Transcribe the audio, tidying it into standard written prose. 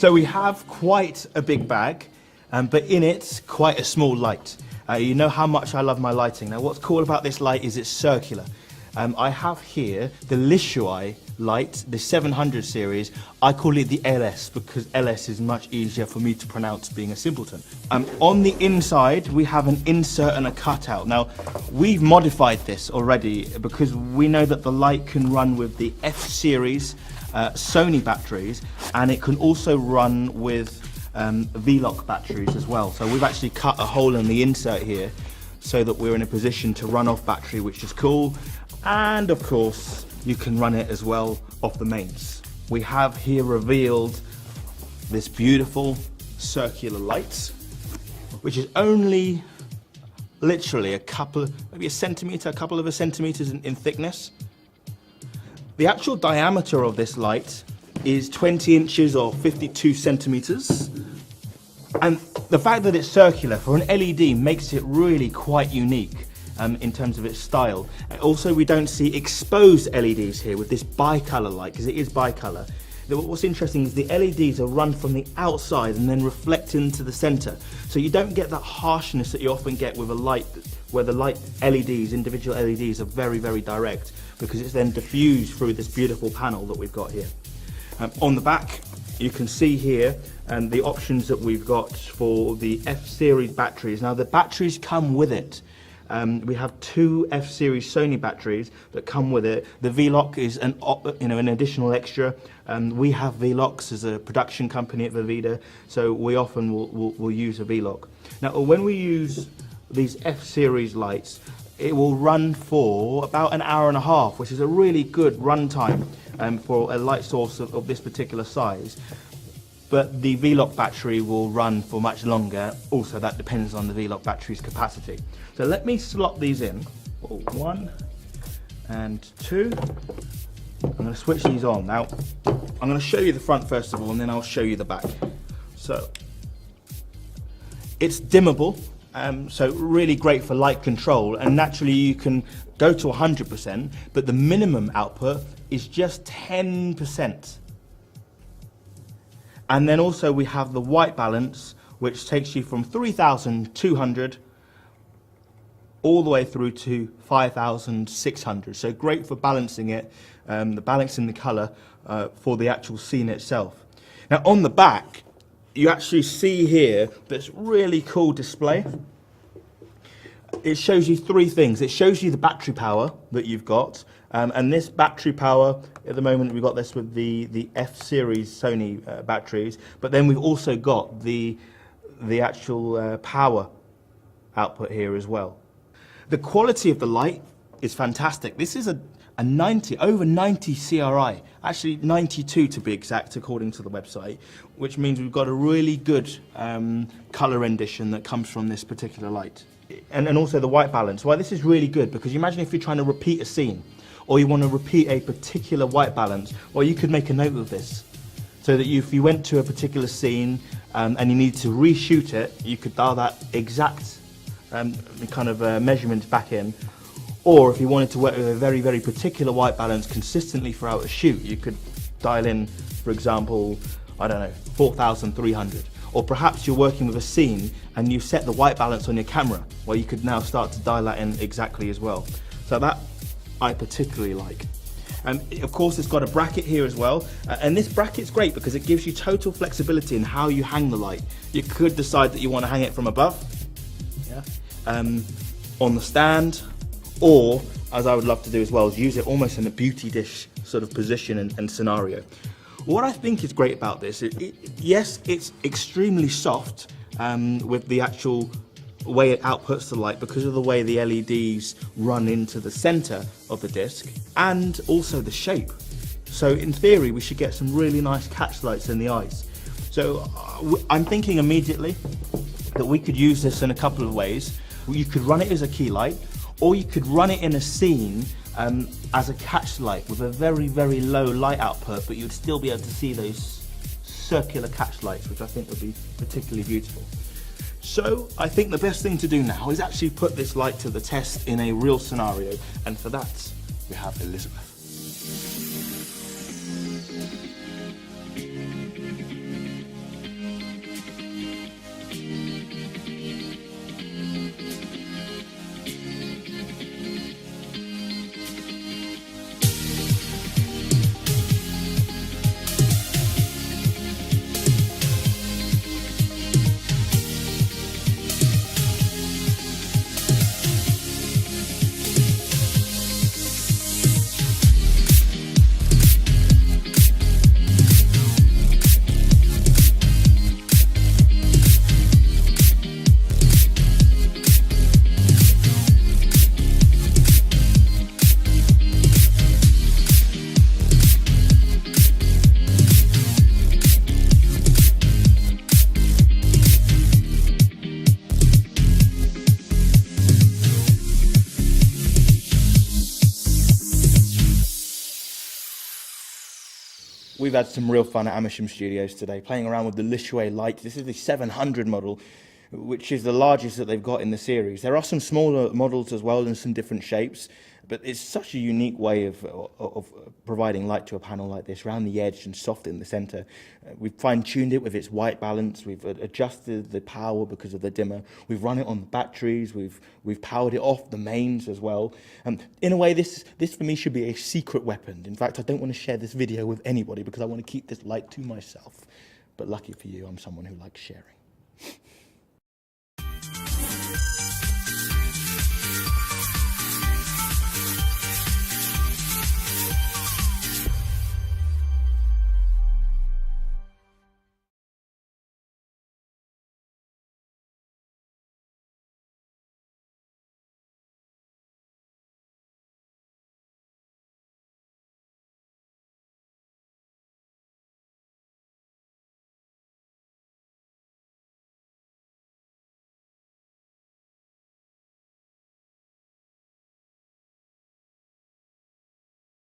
So we have quite a big bag, but in it, quite a small light. You know how much I love my lighting. Now what's cool about this light is it's circular. I have here the Lishuai light, the 700 series. I call it the LS because LS is much easier for me to pronounce, being a simpleton. On the inside, we have an insert and a cutout. Now, we've modified this already because we know that the light can run with the F series Sony batteries, and it can also run with V-Lock batteries as well. So we've actually cut a hole in the insert here so that we're in a position to run off battery, which is cool. And of course, you can run it as well off the mains. We have here revealed this beautiful circular light, which is only literally maybe a centimetre, a couple of centimetres in thickness. The actual diameter of this light is 20 inches or 52 centimetres. And the fact that it's circular for an LED makes it really quite unique in terms of its style. Also, we don't see exposed LEDs here with this bi-colour light, because it is bi-colour. What's interesting is the LEDs are run from the outside and then reflect into the centre. So you don't get that harshness that you often get with a light, where the light LEDs, individual LEDs, are very, very direct, because it's then diffused through this beautiful panel that we've got here. On the back, you can see here the options that we've got for the F-series batteries. Now the batteries come with it. We have two F-series Sony batteries that come with it. The V-Lock is an additional extra. We have V-Locks as a production company at Vivida, so we often will use a V-Lock. Now, when we use these F-series lights, it will run for about an hour and a half, which is a really good run time for a light source of this particular size. But the V-Lock battery will run for much longer. Also, that depends on the V-Lock battery's capacity. So let me slot these in. 1 and 2. I'm going to switch these on. Now, I'm going to show you the front first of all, and then I'll show you the back. So, it's dimmable, so really great for light control. And naturally, you can go to 100%, but the minimum output is just 10%. And then also we have the white balance, which takes you from 3,200 all the way through to 5,600. So great for balancing it, balancing the colour for the actual scene itself. Now on the back, you actually see here this really cool display. It shows you three things. It shows you the battery power that you've got. And this battery power, at the moment we've got this with the F-series Sony batteries, but then we've also got the actual power output here as well. The quality of the light is fantastic. This is a over 90 CRI, actually 92 to be exact according to the website, which means we've got a really good colour rendition that comes from this particular light. And also the white balance. Well, this is really good because you imagine if you're trying to repeat a scene, or you want to repeat a particular white balance, well, you could make a note of this, so that if you went to a particular scene and you need to reshoot it, you could dial that exact kind of measurement back in. Or if you wanted to work with a very, very particular white balance consistently throughout a shoot, you could dial in, for example, I don't know, 4,300. Or perhaps you're working with a scene and you set the white balance on your camera, well, you could now start to dial that in exactly as well. So that I particularly like. Of course, it's got a bracket here as well, and this bracket's great because it gives you total flexibility in how you hang the light. You could decide that you want to hang it from above, on the stand, or, as I would love to do as well, is use it almost in a beauty dish sort of position and scenario. What I think is great about this, yes, it's extremely soft with the actual way it outputs the light because of the way the LEDs run into the center of the disc, and also the shape. So in theory, we should get some really nice catch lights in the eyes. So I'm thinking immediately that we could use this in a couple of ways. You could run it as a key light, or you could run it in a scene as a catch light with a very, very low light output, but you'd still be able to see those circular catch lights, which I think would be particularly beautiful. So I think the best thing to do now is actually put this light to the test in a real scenario, and for that we have Elizabeth. We've had some real fun at Amersham Studios today, playing around with the Lishuai light. This is the 700 model, which is the largest that they've got in the series. There are some smaller models as well in some different shapes, but it's such a unique way of providing light to a panel like this, around the edge and soft in the center. We've fine-tuned it with its white balance. We've adjusted the power because of the dimmer. We've run it on the batteries. We've powered it off the mains as well. In a way, this for me should be a secret weapon. In fact, I don't want to share this video with anybody because I want to keep this light to myself. But lucky for you, I'm someone who likes sharing.